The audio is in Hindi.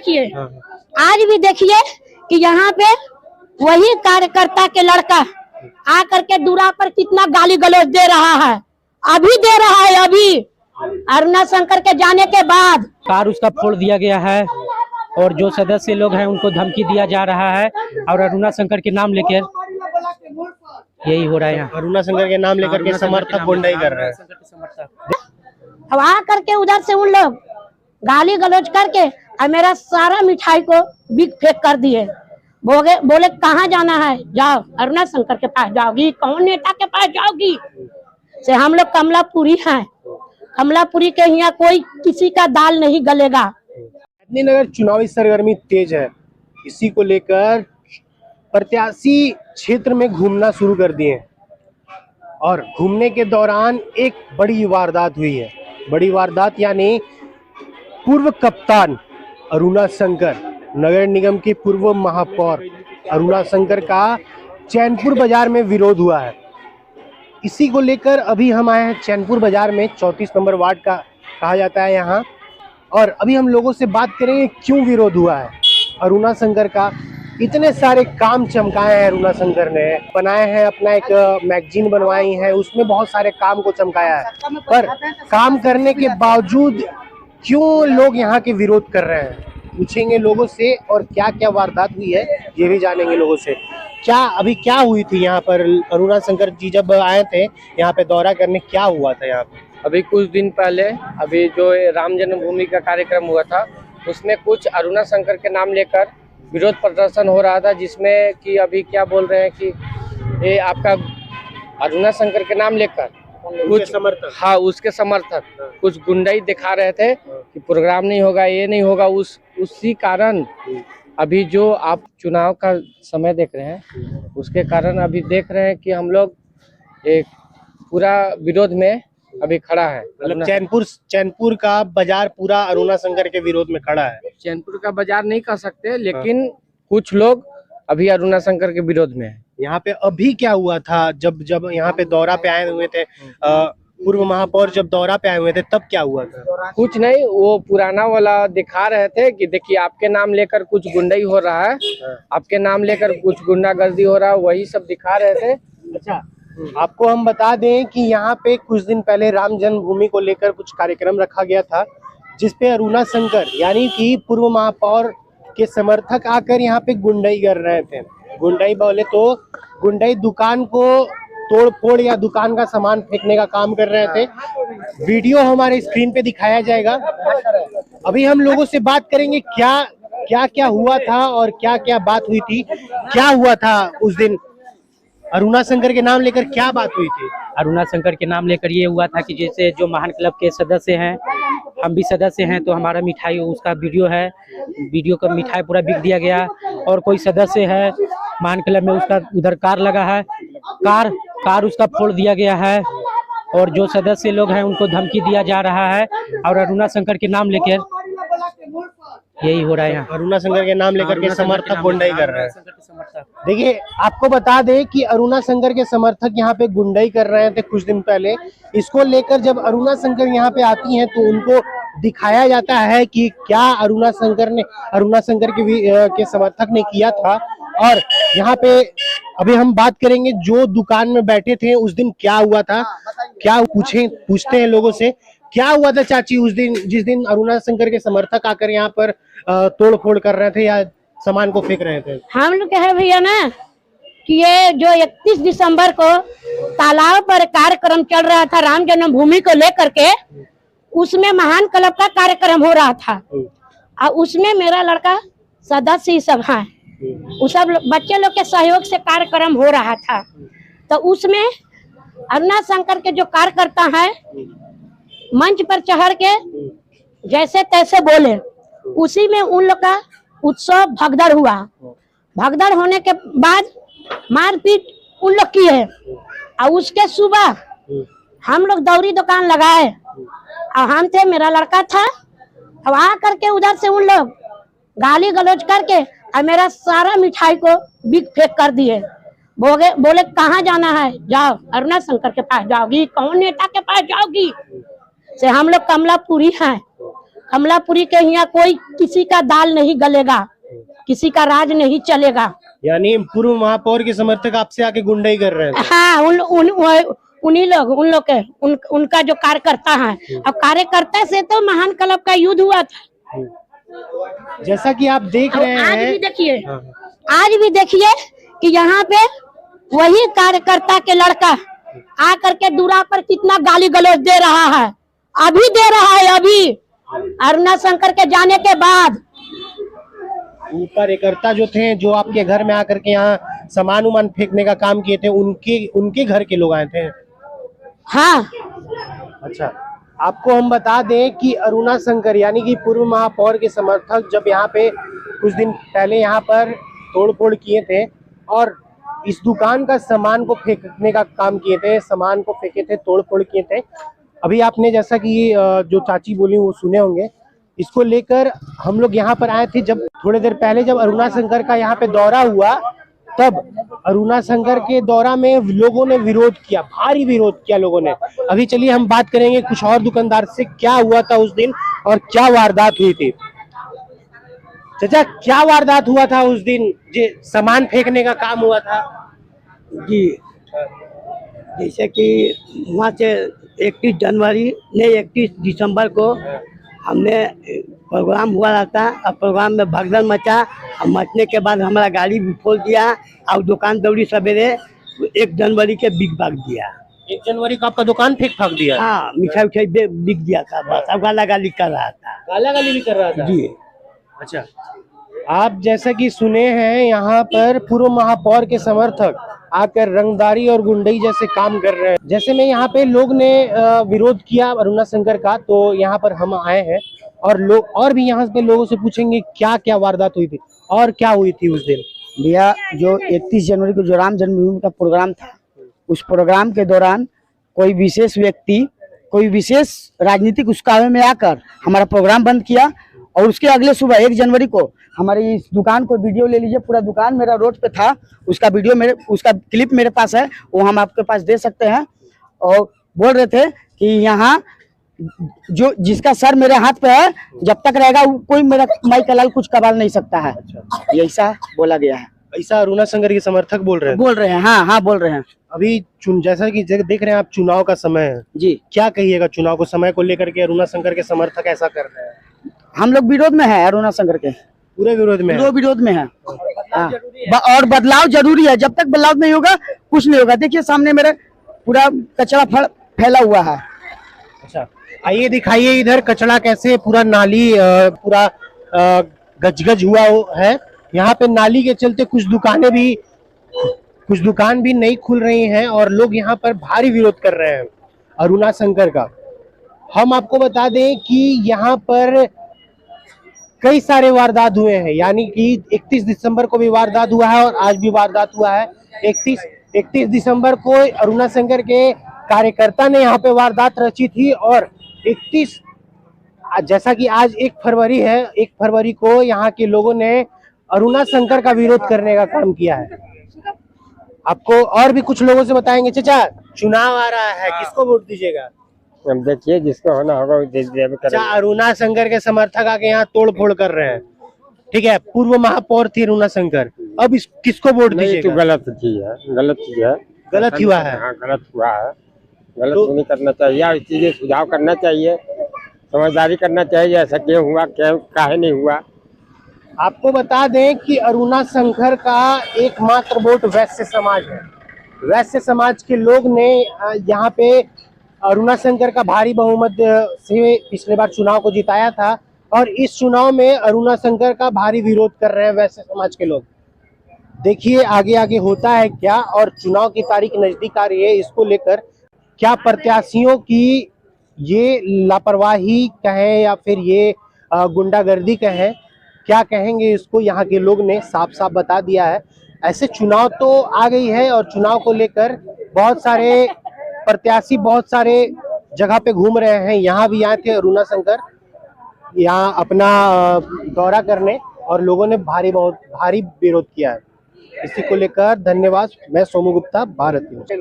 देखिए, आज भी देखिए कि यहाँ पे वही कार्यकर्ता के लड़का आकर के दूरा पर कितना गाली गलौज दे रहा है, अभी दे रहा है, अभी अरुणा शंकर के जाने के बाद कार उसका फोड़ दिया गया है और जो सदस्य लोग हैं उनको धमकी दिया जा रहा है और अरुणा शंकर के नाम लेकर यही हो रहा है। यहाँ अरुणा शंकर के नाम लेकर के समर्थक गुंडाई कर रहे हैं। अब आ करके उधर से उन लोग गाली गलौज करके और मेरा सारा मिठाई को बिक फेंक कर दिए। बोले कहाँ जाना है, जाओ अरुणा शंकर के पास जाओगी, कौन नेता के पास जाओगी। से हम लोग कमलापुरी हैं, कमलापुरी के यहाँ कोई किसी का दाल नहीं गलेगा। नगर चुनावी सरगर्मी तेज है, इसी को लेकर प्रत्याशी क्षेत्र में घूमना शुरू कर दिए और घूमने के दौरान एक बड़ी वारदात हुई है। बड़ी वारदात यानी पूर्व कप्तान अरुणा शंकर, नगर निगम की पूर्व महापौर अरुणा शंकर का चैनपुर बाजार में विरोध हुआ है। इसी को लेकर अभी हम आए हैं चैनपुर बाजार में, 34 नंबर वार्ड का कहा जाता है यहाँ, और अभी हम लोगों से बात करेंगे क्यों विरोध हुआ है अरुणा शंकर का। इतने सारे काम चमकाए हैं अरुणा शंकर ने, बनाए हैं, अपना एक मैगजीन बनवाई है, उसमें बहुत सारे काम को चमकाया है, पर काम करने के बावजूद क्यों लोग यहाँ के विरोध कर रहे हैं, पूछेंगे लोगों से। और क्या क्या वारदात हुई है ये भी जानेंगे लोगों से। अभी क्या हुई थी यहाँ पर, अरुणा शंकर जी जब आए थे यहाँ पे दौरा करने, क्या हुआ था यहाँ पे? अभी कुछ दिन पहले अभी जो राम जन्मभूमि का कार्यक्रम हुआ था उसमें कुछ अरुणा शंकर के नाम लेकर विरोध प्रदर्शन हो रहा था, जिसमें कि अभी क्या बोल रहे हैं कि ये आपका अरुणा शंकर के नाम लेकर कुछ समर्थक, हाँ उसके समर्थक कुछ गुंडाई दिखा रहे थे कि प्रोग्राम नहीं होगा, ये नहीं होगा। उसी कारण अभी जो आप चुनाव का समय देख रहे हैं उसके कारण अभी देख रहे हैं कि हम लोग एक पूरा विरोध में अभी खड़ा है। मतलब चैनपुर का बाजार पूरा अरुणा शंकर के विरोध में खड़ा है। चैनपुर का बाजार नहीं कह सकते, लेकिन कुछ लोग अभी अरुणा शंकर के विरोध में है। यहाँ पे अभी क्या हुआ था जब यहाँ पे दौरा पे आए हुए थे, पूर्व महापौर जब दौरा पे आए हुए थे तब क्या हुआ था? कुछ नहीं, वो पुराना वाला दिखा रहे थे कि देखिए आपके नाम लेकर कुछ गुंडाई हो रहा है, आपके नाम लेकर कुछ गुंडागर्दी हो रहा है, वही सब दिखा रहे थे। अच्छा, आपको हम बता दें कि यहाँ पे कुछ दिन पहले राम जन्मभूमि को लेकर कुछ कार्यक्रम रखा गया था, जिसपे अरुणा शंकर यानी कि पूर्व महापौर के समर्थक आकर यहाँ पे गुंडाई कर रहे थे। गुंडाई बोले तो गुंडाई दुकान को तोड़ फोड़ या दुकान का सामान फेंकने का काम कर रहे थे। वीडियो हमारे स्क्रीन पे दिखाया जाएगा। अभी हम लोगों से बात करेंगे क्या हुआ था और क्या क्या बात हुई थी, क्या हुआ था उस दिन अरुणा शंकर के नाम लेकर, क्या बात हुई थी? अरुणा शंकर के नाम लेकर ये हुआ था कि जैसे जो महान क्लब के सदस्य हैं, हम भी सदस्य हैं, तो हमारा मिठाई उसका वीडियो है, वीडियो का मिठाई पूरा बिक दिया गया। और कोई सदस्य है महान क्लब में, उसका उधर कार लगा है, कार उसका फोड़ दिया गया है और जो सदस्य लोग हैं उनको धमकी दिया जा रहा है और अरुणा शंकर के नाम लेकर यही हो रहा है। यहाँ अरुणा शंकर के नाम लेकर के समर्थक गुंडाई कर रहे हैं। देखिए, आपको बता दें कि अरुणा शंकर के समर्थक यहाँ पे गुंडाई कर रहे थे कुछ दिन पहले। इसको लेकर जब अरुणा शंकर यहाँ पे आती हैं तो उनको दिखाया जाता है कि क्या अरुणा शंकर के समर्थक ने किया था। और यहाँ पे अभी हम बात करेंगे जो दुकान में बैठे थे उस दिन क्या हुआ था, क्या पूछते हैं लोगों से। क्या हुआ था चाची उस दिन, जिस दिन अरुणा शंकर के समर्थक आकर यहाँ पर तोड़ फोड़ कर रहे थे या सामान को फेंक रहे थे? हम लोग कहे भैया ना कि ये जो 31 दिसंबर को तालाब पर कार्यक्रम चल रहा था राम जन्मभूमि को लेकर के, उसमें महान क्लब का कार्यक्रम हो रहा था और उसमें मेरा लड़का सदस्य सब है, उस सब बच्चे लोग के सहयोग से कार्यक्रम हो रहा था। तो उसमें अरुणा शंकर के जो कार्यकर्ता है मंच पर चढ़ के जैसे तैसे बोले, उसी में उन लोग का उत्सव भगदड़ हुआ। भगदड़ होने के बाद मारपीट उन लोग की है और उसके सुबह हम लोग दौरी दुकान लगाए और हम थे, मेरा लड़का था, अब आ करके उधर से उन लोग गाली गलौज करके और मेरा सारा मिठाई को बिक फेंक कर दिए। बोले कहाँ जाना है, जाओ अरुणा शंकर के पास जाओगी, कौन नेता के पास जाओगी। से हम लोग कमलापुरी हैं, कमलापुरी के यहाँ कोई किसी का दाल नहीं गलेगा, किसी का राज नहीं चलेगा। यानी पूर्व महापौर के समर्थक आपसे आके गुंडाई कर रहे हैं। हाँ, उन्हीं लोग उनका जो कार्यकर्ता है, अब कार्यकर्ता से तो महान क्लब का युद्ध हुआ था। जैसा कि आप देख रहे आज हैं, भी देखिए, आज भी देखिए कि यहाँ पे वही कार्यकर्ता के लड़का आकर के दूरा पर कितना गाली गलौज दे रहा है, अभी दे रहा है, अभी अरुणा शंकर के जाने के बाद। कार्यकर्ता जो थे, जो आपके घर में आकर के यहाँ सामान उमान फेंकने का काम किए थे, उनके घर के लोग आए थे। हाँ, अच्छा, आपको हम बता दें कि अरुणा शंकर यानी कि पूर्व महापौर के समर्थक जब यहाँ पे कुछ दिन पहले यहाँ पर तोड़फोड़ किए थे और इस दुकान का सामान को फेंकने का काम किए थे, सामान को फेंके थे, तोड़फोड़ किए थे। अभी आपने जैसा कि जो चाची बोली वो सुने होंगे, इसको लेकर हम लोग यहाँ पर आए थे। जब थोड़ी देर पहले जब अरुणा शंकर का यहाँ पे दौरा हुआ, तब अरुणा शंकर के दौरा में लोगों ने विरोध किया, भारी विरोध किया लोगों ने। अभी चलिए हम बात करेंगे कुछ और दुकानदार से, क्या हुआ था उस दिन और क्या वारदात हुई थी। चाचा, क्या वारदात हुआ था उस दिन, जो सामान फेंकने का काम हुआ था? जी, जैसे कि वहाँ से 31 जनवरी ने 31 दिसंबर को हमने प्रोग्राम हुआ रहता, और प्रोग्राम में भगदड़ मचा, और मचने के बाद हमारा गाड़ी भी खोल दिया और दुकान दौड़ी सवेरे 1 जनवरी के बिक भाग दिया। 1 जनवरी को आपका दुकान फेंक फाक दिया? हाँ, मिठाई उठाई बिक दिया था, बस अब गाला गाली कर रहा था। गाला गाली भी कर रहा था जी। अच्छा, आप जैसा कि सुने हैं, यहाँ पर पूर्व महापौर के समर्थक आकर रंगदारी और गुंडई जैसे काम कर रहे हैं। जैसे में यहाँ पे लोग ने विरोध किया अरुणा शंकर का, तो यहाँ पर हम आए हैं और लोग और भी यहाँ पे लोगों से पूछेंगे क्या क्या वारदात हुई थी और क्या हुई थी उस दिन। भैया, जो 31 जनवरी को जो राम जन्मभूमि का प्रोग्राम था, उस प्रोग्राम के दौरान कोई विशेष व्यक्ति, कोई विशेष राजनीतिक उस्कावे में आकर हमारा प्रोग्राम बंद किया, और उसके अगले सुबह 1 जनवरी को हमारी इस दुकान को वीडियो ले लीजिए, पूरा दुकान मेरा रोड पे था, उसका वीडियो उसका क्लिप मेरे पास है, वो हम आपके पास दे सकते हैं। और बोल रहे थे कि यहाँ जो जिसका सर मेरे हाथ पे है, जब तक रहेगा कोई मेरा माई का लाल कुछ कबाल नहीं सकता है, ऐसा बोला गया है। ऐसा अरुणा शंकर के समर्थक बोल रहे हैं? हाँ, बोल रहे हैं। अभी जैसा कि देख रहे हैं आप, चुनाव का समय है जी, क्या कहिएगा चुनाव को समय को लेकर के अरुणा शंकर के समर्थक ऐसा कर रहे हैं? हम लोग विरोध में है, अरुणा शंकर के पूरे विरोध में है? विरोध में है। हाँ, और बदलाव जरूरी है, जब तक बदलाव नहीं होगा कुछ नहीं होगा। देखिए सामने मेरे पूरा कचरा फैला हुआ है। अच्छा, आइए दिखाइए इधर कचरा कैसे पूरा नाली पूरा गजगज हुआ है। यहाँ पे नाली के चलते कुछ दुकान भी नहीं खुल रही हैं और लोग यहाँ पर भारी विरोध कर रहे हैं अरुणा शंकर का। हम आपको बता दें कि यहाँ पर कई सारे वारदात हुए हैं, यानी कि 31 दिसंबर को भी वारदात हुआ है और आज भी वारदात हुआ है। 31 दिसंबर को अरुणा शंकर के कार्यकर्ता ने यहाँ पे वारदात रची थी, और 31 जैसा कि आज 1 फरवरी है, 1 फरवरी को यहाँ के लोगों ने अरुणा शंकर का विरोध करने का काम किया है। आपको और भी कुछ लोगों से बताएंगे। चाचा, चुनाव आ रहा है, किसको वोट दीजिएगा? अब देखिए, जिसको होना होगा वो अच्छा, अरुणा शंकर के समर्थक आके यहाँ तोड़ फोड़ कर रहे हैं, ठीक है। पूर्व महापौर थी अरुणा शंकर, अब किसको वोट दीजिएगा? तो गलत चीज है, गलत चीज है, गलत हुआ है। हाँ, गलत हुआ है, गलत तो नहीं करना चाहिए, और चीजें सुझाव करना चाहिए, समझदारी करना चाहिए, ऐसा क्यों हुआ, क्या काहे नहीं हुआ। आपको बता दें कि अरुणा शंकर का एकमात्र वोट वैश्य समाज है। वैश्य समाज के लोग ने यहाँ पे अरुणा शंकर का भारी बहुमत से पिछले बार चुनाव को जिताया था, और इस चुनाव में अरुणा शंकर का भारी विरोध कर रहे हैं वैश्य समाज के लोग। देखिए आगे आगे होता है क्या, और चुनाव की तारीख नजदीक आ रही है, इसको लेकर क्या प्रत्याशियों की ये लापरवाही कहें या फिर ये गुंडागर्दी कहें, क्या कहेंगे इसको, यहाँ के लोग ने साफ साफ बता दिया है। ऐसे चुनाव तो आ गई है और चुनाव को लेकर बहुत सारे प्रत्याशी बहुत सारे जगह पे घूम रहे हैं। यहाँ भी आए थे अरुणा शंकर यहाँ अपना दौरा करने, और लोगों ने बहुत भारी विरोध किया है। इसी को लेकर धन्यवाद। मैं सोमू गुप्ता, भारत न्यूज।